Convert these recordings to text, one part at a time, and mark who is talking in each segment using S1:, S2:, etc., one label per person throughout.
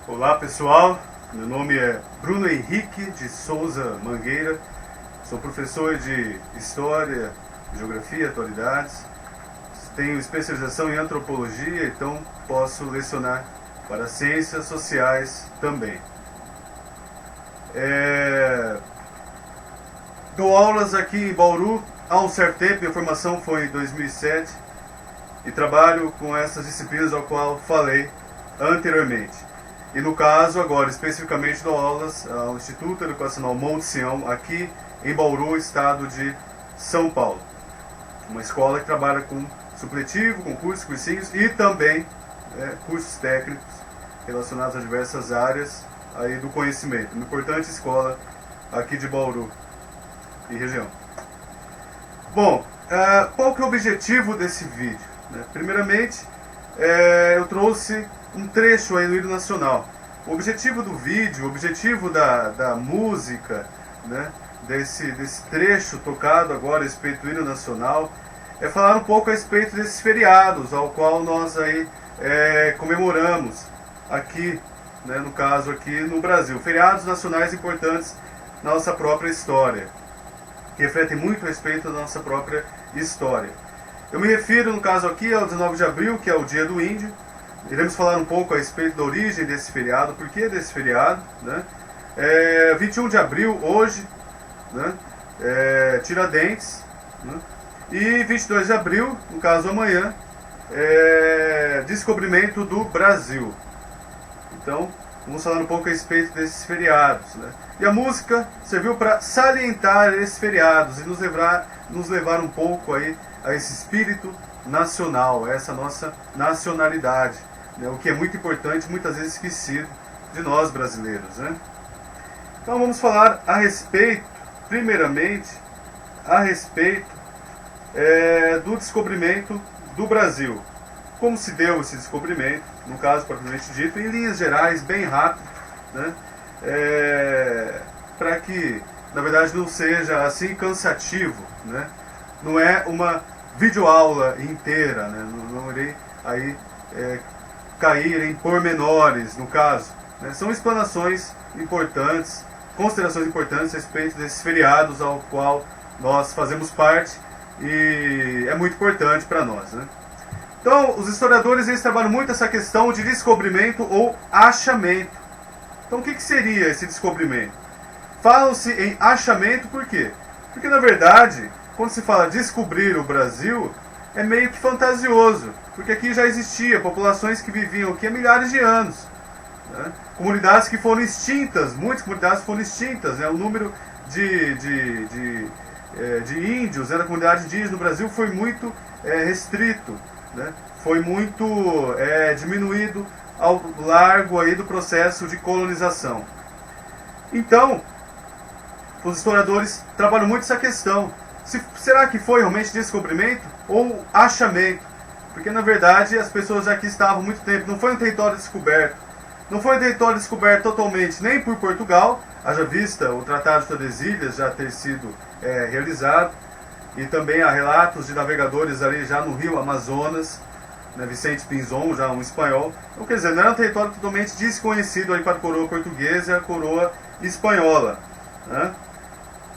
S1: Olá pessoal, meu nome é Bruno Henrique de Souza Mangueira, sou professor de História, Geografia e Atualidades, tenho especialização em Antropologia, então posso lecionar para Ciências Sociais também. Dou aulas aqui em Bauru há um certo tempo, minha formação foi em 2007 e trabalho com essas disciplinas ao qual falei anteriormente. E no caso, agora, especificamente dou aulas ao Instituto Educacional Monte Sião, aqui em Bauru, estado de São Paulo. Uma escola que trabalha com supletivo, com cursinhos e também cursos técnicos relacionados a diversas áreas aí do conhecimento. Uma importante escola aqui de Bauru e região. Bom, qual que é o objetivo desse vídeo? Primeiramente, eu trouxe um trecho aí do hino nacional. O objetivo do vídeo, o objetivo da música, desse trecho tocado agora a respeito do hino nacional, é falar um pouco a respeito desses feriados, ao qual nós aí comemoramos aqui, no caso aqui no Brasil. Feriados nacionais importantes na nossa própria história, que refletem muito a respeito da nossa própria história. Eu me refiro, no caso aqui, ao 19 de abril, que é o Dia do Índio. Iremos falar um pouco a respeito da origem desse feriado, por que desse feriado. 21 de abril, hoje, Tiradentes. E 22 de abril, no caso amanhã, descobrimento do Brasil. Então, vamos falar um pouco a respeito desses feriados. E a música serviu para salientar esses feriados e nos levar um pouco aí a esse espírito nacional, a essa nossa nacionalidade, o que é muito importante, muitas vezes esquecido de nós brasileiros. Então vamos falar a respeito, primeiramente, a respeito do descobrimento do Brasil. Como se deu esse descobrimento, no caso propriamente dito, em linhas gerais, bem rápido, para que, na verdade, não seja assim cansativo, não é uma videoaula inteira, não irei aí cair em pormenores, no caso. São explanações importantes, considerações importantes a respeito desses feriados ao qual nós fazemos parte e é muito importante para nós. Então, os historiadores eles trabalham muito essa questão de descobrimento ou achamento. Então, o que seria esse descobrimento? Falam-se em achamento por quê? Porque, na verdade, quando se fala descobrir o Brasil, é meio que fantasioso, porque aqui já existia populações que viviam aqui há milhares de anos. Comunidades que foram extintas, muitas comunidades foram extintas. O número de índios, da comunidade indígena no Brasil foi muito restrito, foi muito diminuído ao largo aí do processo de colonização. Então, os historiadores trabalham muito essa questão. Será que foi realmente descobrimento ou achamento? Porque, na verdade, as pessoas aqui estavam há muito tempo. Não foi um território descoberto. Não foi um território descoberto totalmente nem por Portugal, haja vista o Tratado de Tordesilhas já ter sido realizado. E também há relatos de navegadores ali já no rio Amazonas, Vicente Pinzon, já um espanhol. Então, quer dizer, não era um território totalmente desconhecido aí para a coroa portuguesa e a coroa espanhola.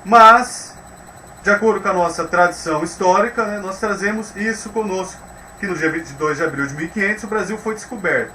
S1: Mas de acordo com a nossa tradição histórica, né, nós trazemos isso conosco, que no dia 22 de abril de 1500 o Brasil foi descoberto.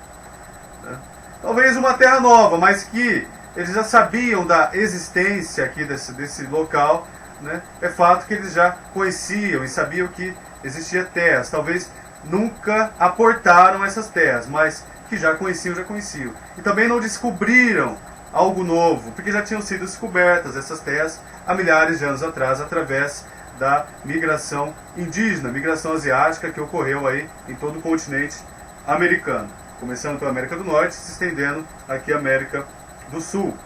S1: Né? Talvez uma terra nova, mas que eles já sabiam da existência aqui desse local, né? É fato que eles já conheciam e sabiam que existia terras. Talvez nunca aportaram essas terras, mas que já conheciam. E também não descobriram algo novo, porque já tinham sido descobertas essas terras há milhares de anos atrás, através da migração indígena, migração asiática que ocorreu aí em todo o continente americano, começando pela América do Norte, se estendendo aqui à América do Sul.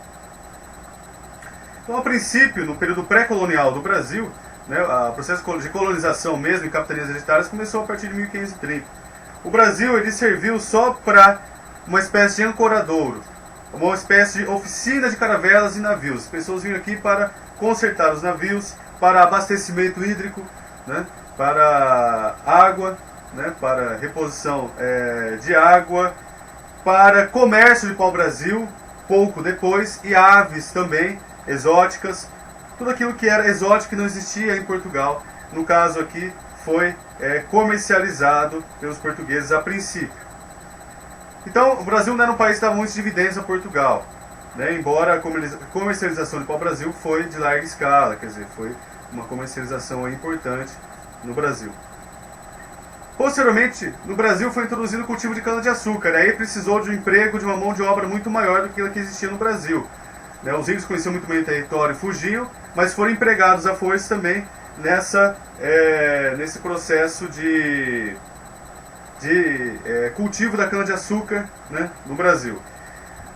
S1: Então, a princípio, no período pré-colonial do Brasil, né, o processo de colonização mesmo em capitanias hereditárias começou a partir de 1530. O Brasil ele serviu só para uma espécie de ancoradouro, uma espécie de oficina de caravelas e navios. As pessoas vinham aqui para consertar os navios, para abastecimento hídrico, né, para água, né, para reposição de água, para comércio de pau-brasil, pouco depois, e aves também, exóticas. Tudo aquilo que era exótico e não existia em Portugal, no caso aqui, foi comercializado pelos portugueses a princípio. Então, o Brasil não era um país que dava muitos dividendos a Portugal, né? Embora a comercialização de pau-brasil foi de larga escala, quer dizer, foi uma comercialização importante no Brasil. Posteriormente, no Brasil foi introduzido o cultivo de cana-de-açúcar, aí precisou de um emprego de uma mão de obra muito maior do que aquilo que existia no Brasil. Né? Os índios conheciam muito bem o território e fugiam, mas foram empregados à força também nesse processo de cultivo da cana-de-açúcar, né, no Brasil.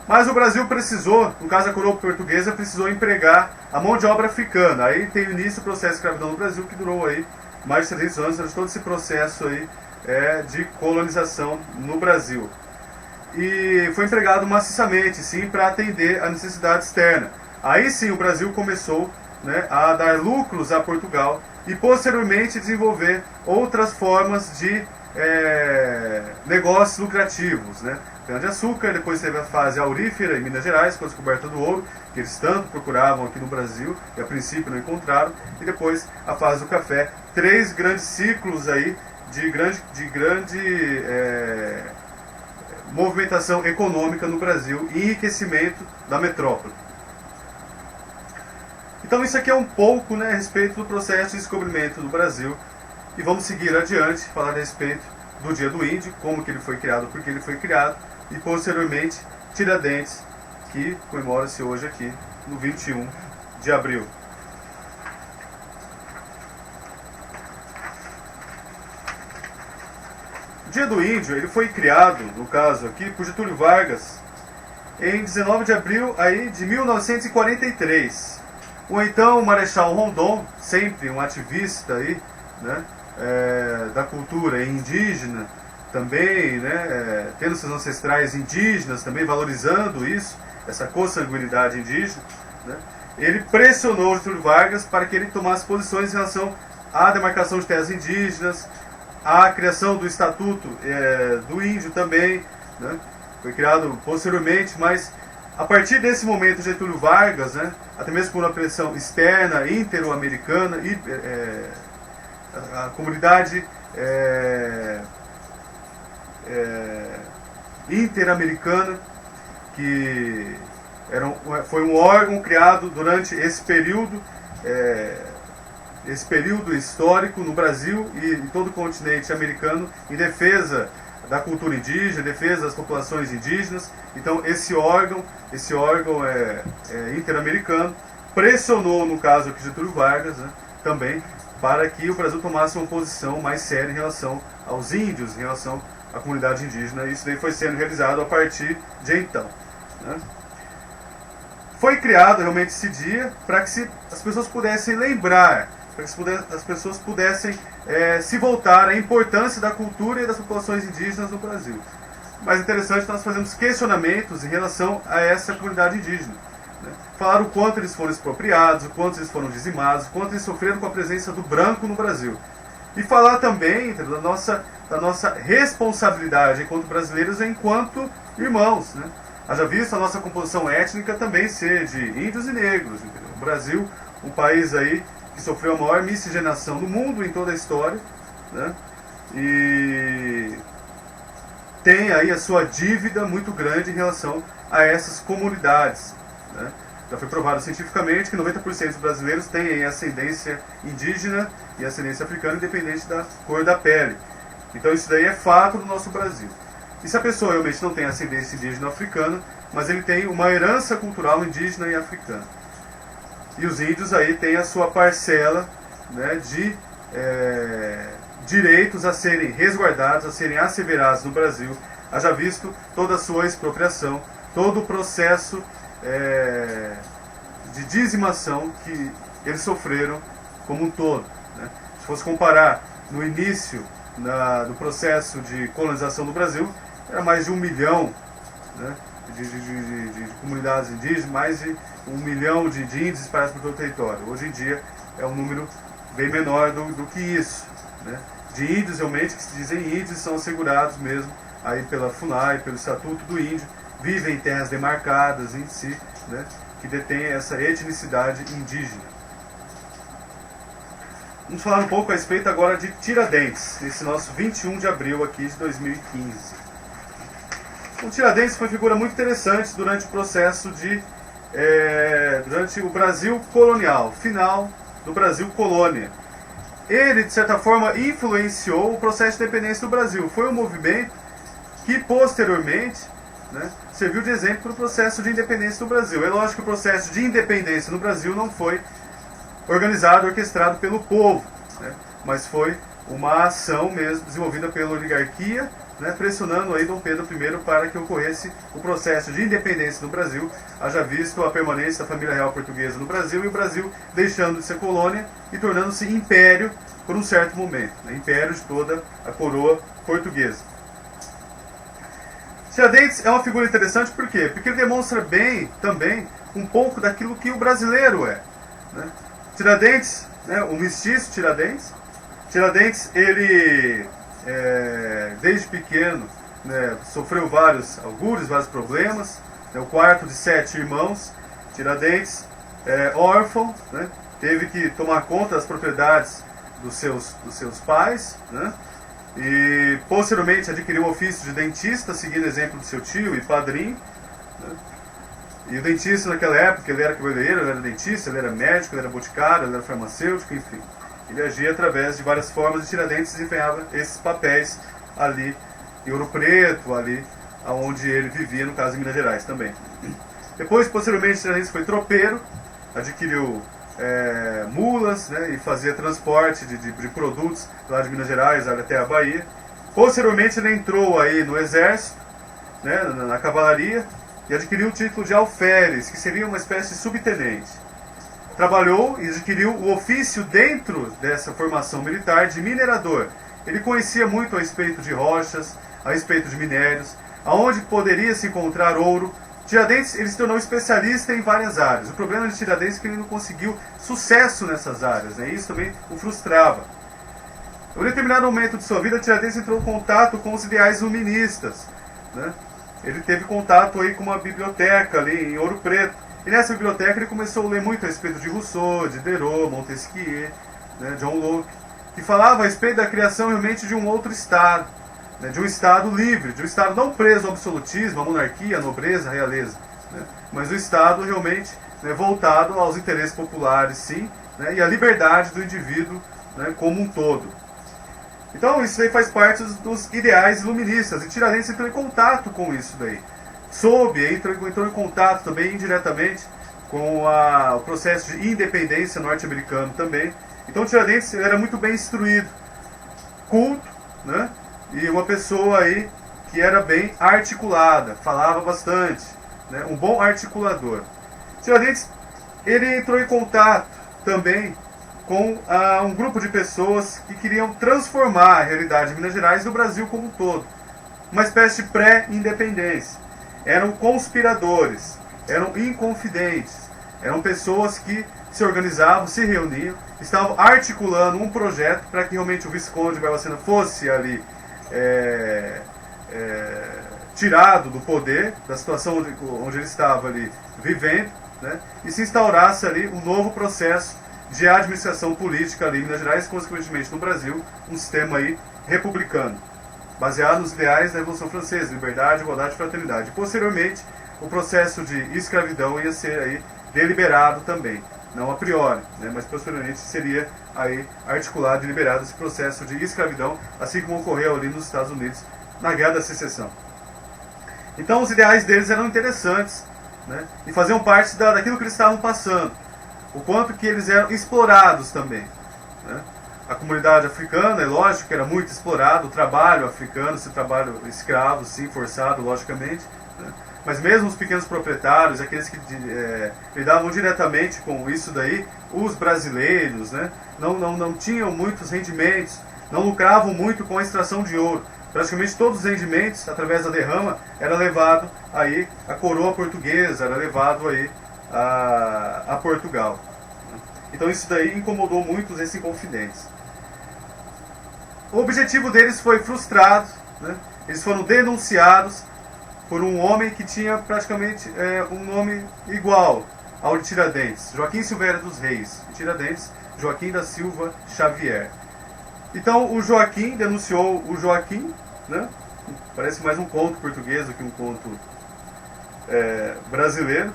S1: Mas o Brasil precisou, no caso a coroa portuguesa, precisou empregar a mão de obra africana. Aí teve início o processo de escravidão no Brasil, que durou aí mais de 300 anos, todo esse processo aí, de colonização no Brasil. E foi empregado maciçamente, sim, para atender a necessidade externa. Aí sim o Brasil começou, né, a dar lucros a Portugal e posteriormente desenvolver outras formas de negócios lucrativos, né? Cana-de-açúcar, depois teve a fase aurífera em Minas Gerais, com a descoberta do ouro, que eles tanto procuravam aqui no Brasil, e a princípio não encontraram, e depois a fase do café. 3 grandes ciclos aí de grande movimentação econômica no Brasil e enriquecimento da metrópole. Então isso aqui é um pouco, né, a respeito do processo de descobrimento do Brasil. E vamos seguir adiante, falar a respeito do Dia do Índio, como que ele foi criado, por que ele foi criado, e posteriormente Tiradentes, que comemora-se hoje aqui no 21 de abril. O Dia do Índio ele foi criado, no caso aqui, por Getúlio Vargas, em 19 de abril aí, de 1943. O então Marechal Rondon, sempre um ativista aí, né, da cultura indígena, também, né, tendo seus ancestrais indígenas, também valorizando isso, essa consanguinidade indígena, né, ele pressionou Getúlio Vargas para que ele tomasse posições em relação à demarcação de terras indígenas, à criação do Estatuto do Índio também, né, foi criado posteriormente, mas a partir desse momento Getúlio Vargas, né, até mesmo por uma pressão externa, intero-americana, e a comunidade interamericana, que foi um órgão criado durante esse período histórico no Brasil e em todo o continente americano, em defesa da cultura indígena, em defesa das populações indígenas. Então esse órgão interamericano pressionou, no caso aqui, Getúlio Vargas, né, também, para que o Brasil tomasse uma posição mais séria em relação aos índios, em relação à comunidade indígena. E isso daí foi sendo realizado a partir de então, né? Foi criado realmente esse dia para que as pessoas pudessem lembrar, para que as pessoas pudessem se voltar à importância da cultura e das populações indígenas no Brasil. Mas interessante, nós fazemos questionamentos em relação a essa comunidade indígena. Falar o quanto eles foram expropriados, o quanto eles foram dizimados, o quanto eles sofreram com a presença do branco no Brasil. E falar também da nossa responsabilidade enquanto brasileiros, enquanto irmãos, né? Haja visto a nossa composição étnica também ser de índios e negros. Entendeu? O Brasil, um país aí que sofreu a maior miscigenação do mundo em toda a história, né? E tem aí a sua dívida muito grande em relação a essas comunidades, né? Já foi provado cientificamente que 90% dos brasileiros têm ascendência indígena e ascendência africana, independente da cor da pele. Então isso daí é fato do nosso Brasil. E se a pessoa realmente não tem ascendência indígena ou africana, mas ele tem uma herança cultural indígena e africana. E os índios aí têm a sua parcela, né, de direitos a serem resguardados, a serem asseverados no Brasil, haja visto toda a sua expropriação, todo o processo de dizimação que eles sofreram como um todo, né? Se fosse comparar no início do processo de colonização do Brasil, era mais de 1 milhão, né, de comunidades indígenas, mais de 1 milhão de índios espalhados por todo o território. Hoje em dia é um número bem menor do que isso, né? De índios realmente que se dizem índios são assegurados mesmo aí pela FUNAI, pelo Estatuto do Índio, vivem em terras demarcadas em si, né, que detêm essa etnicidade indígena. Vamos falar um pouco a respeito agora de Tiradentes, nesse nosso 21 de abril aqui de 2015. O Tiradentes foi uma figura muito interessante durante o processo durante o Brasil colonial, final do Brasil colônia. Ele, de certa forma, influenciou o processo de independência do Brasil. Foi um movimento que, posteriormente, né, serviu de exemplo para o processo de independência do Brasil. É lógico que o processo de independência no Brasil não foi organizado, orquestrado pelo povo, né, mas foi uma ação mesmo desenvolvida pela oligarquia, né, pressionando aí Dom Pedro I para que ocorresse o processo de independência no Brasil, haja visto a permanência da família real portuguesa no Brasil e o Brasil deixando de ser colônia e tornando-se império por um certo momento, né, império de toda a coroa portuguesa. Tiradentes é uma figura interessante por quê? Porque ele demonstra bem também um pouco daquilo que o brasileiro é, né? Tiradentes, né, o mestiço Tiradentes. Tiradentes, ele desde pequeno, né, sofreu vários augúrios, vários problemas, né, o quarto de 7 irmãos. Tiradentes, órfão, né, teve que tomar conta das propriedades dos seus pais, né, e posteriormente adquiriu o ofício de dentista, seguindo o exemplo do seu tio e padrinho, né. E o dentista naquela época, ele era cabeleireiro, ele era dentista, ele era médico, ele era boticário, ele era farmacêutico, enfim. Ele agia através de várias formas e Tiradentes desempenhava esses papéis ali em Ouro Preto, ali onde ele vivia, no caso em Minas Gerais também. Depois, posteriormente, Tiradentes foi tropeiro, adquiriu mulas, né, e fazia transporte de produtos lá de Minas Gerais até a Bahia. Posteriormente ele entrou aí no exército, né, na cavalaria, e adquiriu o título de alferes, que seria uma espécie de subtenente. Trabalhou e adquiriu o ofício dentro dessa formação militar de minerador. Ele conhecia muito a respeito de rochas, a respeito de minérios, aonde poderia se encontrar ouro. Tiradentes ele se tornou especialista em várias áreas. O problema de Tiradentes é que ele não conseguiu sucesso nessas áreas, né? Isso também o frustrava. Em um determinado momento de sua vida, Tiradentes entrou em contato com os ideais iluministas, né? Ele teve contato aí com uma biblioteca ali em Ouro Preto. E nessa biblioteca ele começou a ler muito a respeito de Rousseau, de Diderot, Montesquieu, né, John Locke, que falava a respeito da criação realmente de um outro Estado, né, de um Estado livre, de um Estado não preso ao absolutismo, à monarquia, à nobreza, à realeza, né, mas um Estado realmente, né, voltado aos interesses populares, sim, né, e à liberdade do indivíduo, né, como um todo. Então isso aí faz parte dos ideais iluministas, e Tiradentes entrou em contato com isso daí. Entrou em contato também indiretamente com o processo de independência norte-americano também. Então Tiradentes era muito bem instruído, culto, né, e uma pessoa aí que era bem articulada, falava bastante, né, um bom articulador. Tiradentes ele entrou em contato também com um grupo de pessoas que queriam transformar a realidade de Minas Gerais e do Brasil como um todo. Uma espécie de pré-independência. Eram conspiradores, eram inconfidentes, eram pessoas que se organizavam, se reuniam, estavam articulando um projeto para que realmente o Visconde de Barbacena fosse ali tirado do poder, da situação onde ele estava ali vivendo, né, e se instaurasse ali um novo processo de administração política ali em Minas Gerais, consequentemente no Brasil, um sistema aí republicano, baseado nos ideais da Revolução Francesa, liberdade, igualdade e fraternidade. Posteriormente, o processo de escravidão ia ser aí deliberado também, não a priori, né, mas posteriormente seria aí articulado e liberado esse processo de escravidão, assim como ocorreu ali nos Estados Unidos na Guerra da Secessão. Então os ideais deles eram interessantes, né, e faziam parte daquilo que eles estavam passando, o quanto que eles eram explorados também, né. A comunidade africana, é lógico que era muito explorado, o trabalho africano, esse trabalho escravo, sim, forçado, logicamente, né? Mas mesmo os pequenos proprietários, aqueles que lidavam diretamente com isso daí, os brasileiros, né? Não tinham muitos rendimentos, não lucravam muito com a extração de ouro. Praticamente todos os rendimentos, através da derrama, era levado aí à coroa portuguesa, era levado aí a Portugal. Então isso daí incomodou muito esses inconfidentes. O objetivo deles foi frustrado, né? Eles foram denunciados por um homem que tinha praticamente um nome igual ao de Tiradentes, Joaquim Silveira dos Reis, Tiradentes, Joaquim da Silva Xavier. Então o Joaquim denunciou o Joaquim, né? Parece mais um conto português do que um conto brasileiro,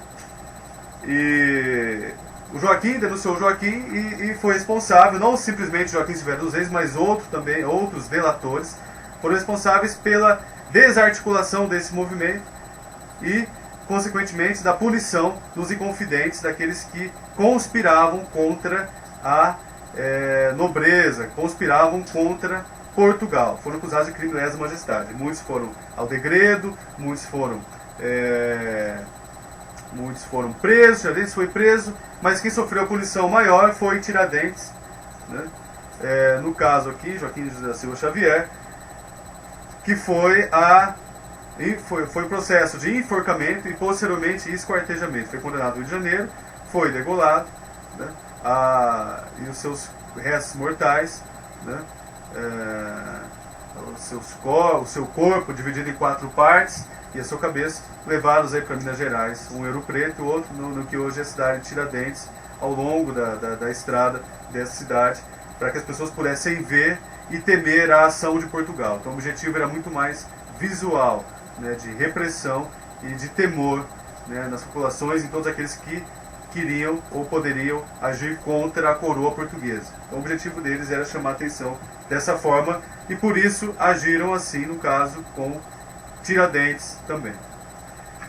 S1: e o Joaquim denunciou o Joaquim e foi responsável, não simplesmente Joaquim Silveira dos Reis, mas outros delatores foram responsáveis pela desarticulação desse movimento e, consequentemente, da punição dos inconfidentes, daqueles que conspiravam contra a nobreza, conspiravam contra Portugal. Foram acusados de crime de lesa majestade. Muitos foram ao degredo, muitos foram presos, Tiradentes foi preso, mas quem sofreu a punição maior foi Tiradentes, né? No caso aqui, Joaquim da Silva Xavier, que foi o processo de enforcamento e posteriormente esquartejamento. Foi condenado no Rio de Janeiro, foi degolado, né? E os seus restos mortais, né? O seu corpo dividido em 4 partes e a sua cabeça, levados aí para Minas Gerais, um em Ouro Preto e o outro no que hoje é a cidade de Tiradentes, ao longo da estrada dessa cidade, para que as pessoas pudessem ver e temer a ação de Portugal. Então o objetivo era muito mais visual, né, de repressão e de temor, né, nas populações e em todos aqueles que queriam ou poderiam agir contra a coroa portuguesa. Então o objetivo deles era chamar a atenção dessa forma e por isso agiram assim, no caso, com Tiradentes também.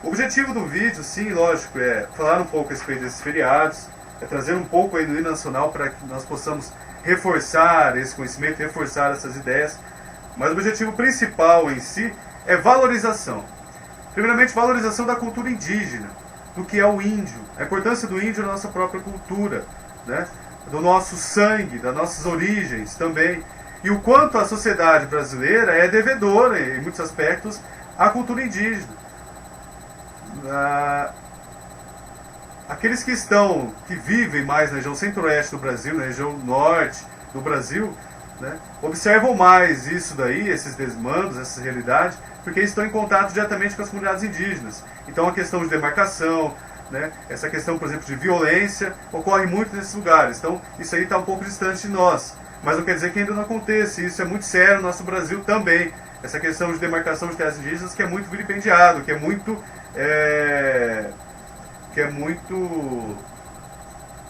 S1: O objetivo do vídeo, sim, lógico, é falar um pouco a respeito desses feriados, é trazer um pouco aí do hino nacional para que nós possamos reforçar esse conhecimento, reforçar essas ideias, mas o objetivo principal em si é valorização. Primeiramente, valorização da cultura indígena, do que é o índio, a importância do índio na nossa própria cultura, né? Do nosso sangue, das nossas origens também, e o quanto a sociedade brasileira é devedora, em muitos aspectos, à cultura indígena. Aqueles que vivem mais na região centro-oeste do Brasil, na região norte do Brasil, né, observam mais isso daí, esses desmandos, essa realidade, porque eles estão em contato diretamente com as comunidades indígenas. Então a questão de demarcação, né, essa questão, por exemplo, de violência, ocorre muito nesses lugares. Então isso aí está um pouco distante de nós. Mas não quer dizer que ainda não aconteça. Isso é muito sério no nosso Brasil também. Essa questão de demarcação de terras indígenas que é muito vilipendiado, que é muito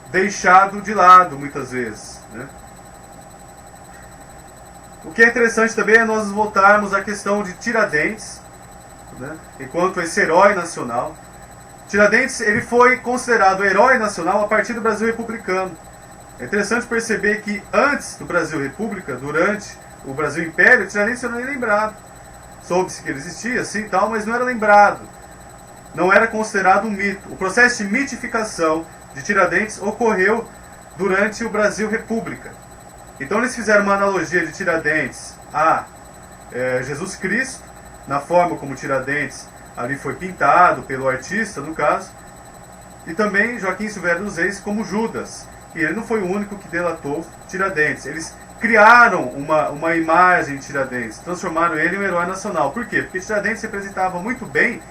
S1: deixado de lado muitas vezes, né? O que é interessante também é nós voltarmos à questão de Tiradentes, né, enquanto esse herói nacional. Tiradentes, ele foi considerado herói nacional a partir do Brasil republicano. É interessante perceber que antes do Brasil República, durante o Brasil Império, Tiradentes não era nem lembrado. Soube-se que ele existia, sim, tal, mas não era lembrado. Não era considerado um mito. O processo de mitificação de Tiradentes ocorreu durante o Brasil República. Então eles fizeram uma analogia de Tiradentes a Jesus Cristo, na forma como Tiradentes ali foi pintado pelo artista, no caso, e também Joaquim Silveira dos Reis como Judas. E ele não foi o único que delatou Tiradentes. Eles criaram uma imagem de Tiradentes, transformaram ele em um herói nacional. Por quê? Porque Tiradentes representava muito bem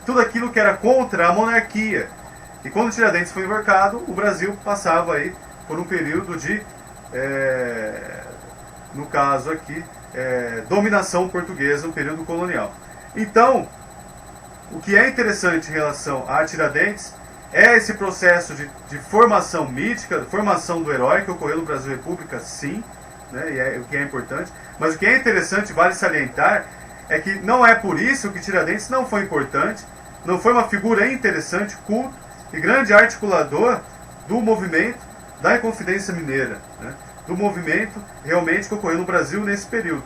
S1: tudo aquilo que era contra a monarquia. E quando Tiradentes foi enforcado, o Brasil passava aí por um período de, no caso aqui, dominação portuguesa, um período colonial. Então, o que é interessante em relação a Tiradentes é esse processo de formação mítica, formação do herói que ocorreu no Brasil República, sim, né, e o que é importante. Mas o que é interessante, vale salientar, é que não é por isso que Tiradentes não foi importante, não foi uma figura interessante, culto e grande articulador do movimento da Inconfidência Mineira, né, do movimento realmente que ocorreu no Brasil nesse período.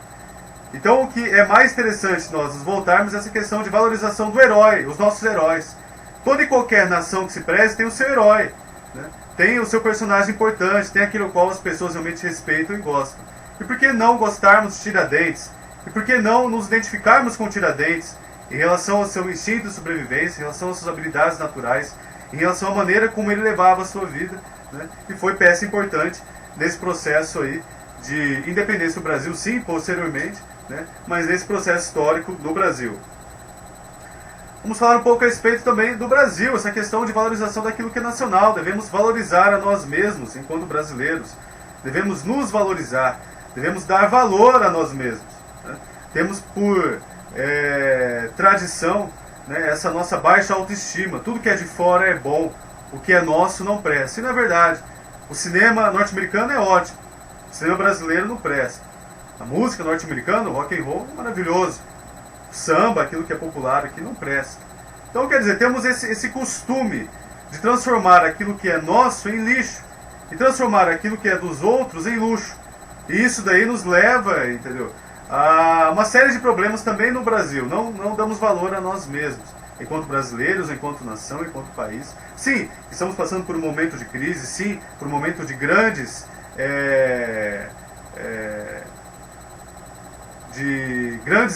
S1: Então o que é mais interessante nós nos voltarmos é essa questão de valorização do herói, os nossos heróis. Toda e qualquer nação que se preze tem o seu herói, né? Tem o seu personagem importante, tem aquilo ao qual as pessoas realmente respeitam e gostam. E por que não gostarmos de Tiradentes? E por que não nos identificarmos com Tiradentes em relação ao seu instinto de sobrevivência, em relação às suas habilidades naturais, em relação à maneira como ele levava a sua vida, né? E foi peça importante nesse processo aí de independência do Brasil, sim, posteriormente, né? Mas nesse processo histórico do Brasil. Vamos falar um pouco a respeito também do Brasil, essa questão de valorização daquilo que é nacional. Devemos valorizar a nós mesmos enquanto brasileiros. Devemos nos valorizar. Devemos dar valor a nós mesmos, né? Temos por tradição, né, essa nossa baixa autoestima. Tudo que é de fora é bom, o que é nosso não presta. E não é verdade. O cinema norte-americano é ótimo, o cinema brasileiro não presta. A música norte-americana, o rock and roll, é maravilhoso. O samba, aquilo que é popular aqui, não presta. Então, quer dizer, temos esse costume de transformar aquilo que é nosso em lixo e transformar aquilo que é dos outros em luxo. E isso daí nos leva, entendeu, a uma série de problemas também no Brasil. Não damos valor a nós mesmos, enquanto brasileiros, enquanto nação, enquanto país. Sim, estamos passando por um momento de crise, sim, por um momento de grandes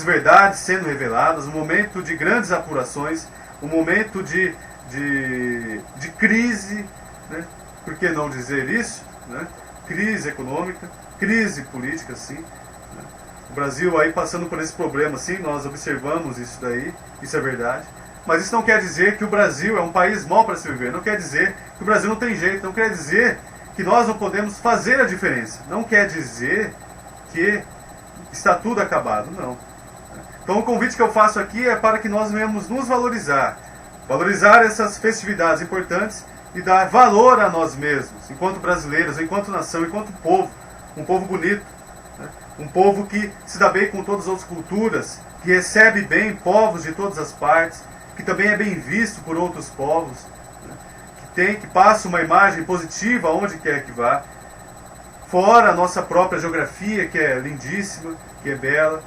S1: verdades sendo reveladas, um momento de grandes apurações, um momento de crise, né? Por que não dizer isso, né? Crise econômica, crise política, sim, né? O Brasil aí passando por esse problema, sim, nós observamos isso daí, isso é verdade. Mas isso não quer dizer que o Brasil é um país mau para se viver, não quer dizer que o Brasil não tem jeito, não quer dizer que nós não podemos fazer a diferença, não quer dizer que está tudo acabado, não. Então o convite que eu faço aqui é para que nós venhamos nos valorizar, valorizar essas festividades importantes e dar valor a nós mesmos, enquanto brasileiros, enquanto nação, enquanto povo, um povo bonito, né? Um povo que se dá bem com todas as outras culturas, que recebe bem povos de todas as partes, que também é bem visto por outros povos, né? Que passa uma imagem positiva aonde quer que vá, fora a nossa própria geografia, que é lindíssima, que é bela.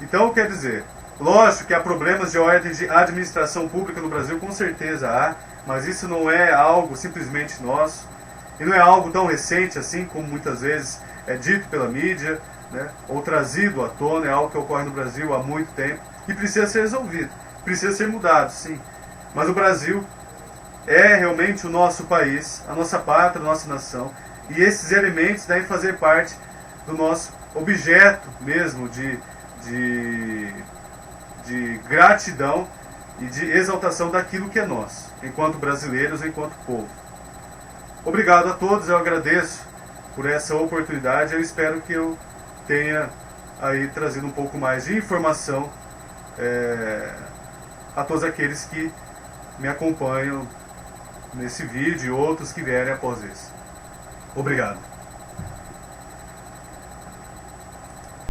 S1: Então, quer dizer, lógico que há problemas de ordem de administração pública no Brasil, com certeza há, mas isso não é algo simplesmente nosso, e não é algo tão recente assim, como muitas vezes é dito pela mídia, né, ou trazido à tona, é algo que ocorre no Brasil há muito tempo, e precisa ser resolvido, precisa ser mudado, sim. Mas o Brasil é realmente o nosso país, a nossa pátria, a nossa nação, e esses elementos devem fazer parte do nosso objeto mesmo de gratidão e de exaltação daquilo que é nosso, enquanto brasileiros, enquanto povo. Obrigado a todos, eu agradeço por essa oportunidade, eu espero que eu tenha aí trazido um pouco mais de informação a todos aqueles que me acompanham nesse vídeo e outros que vierem após esse. Obrigado.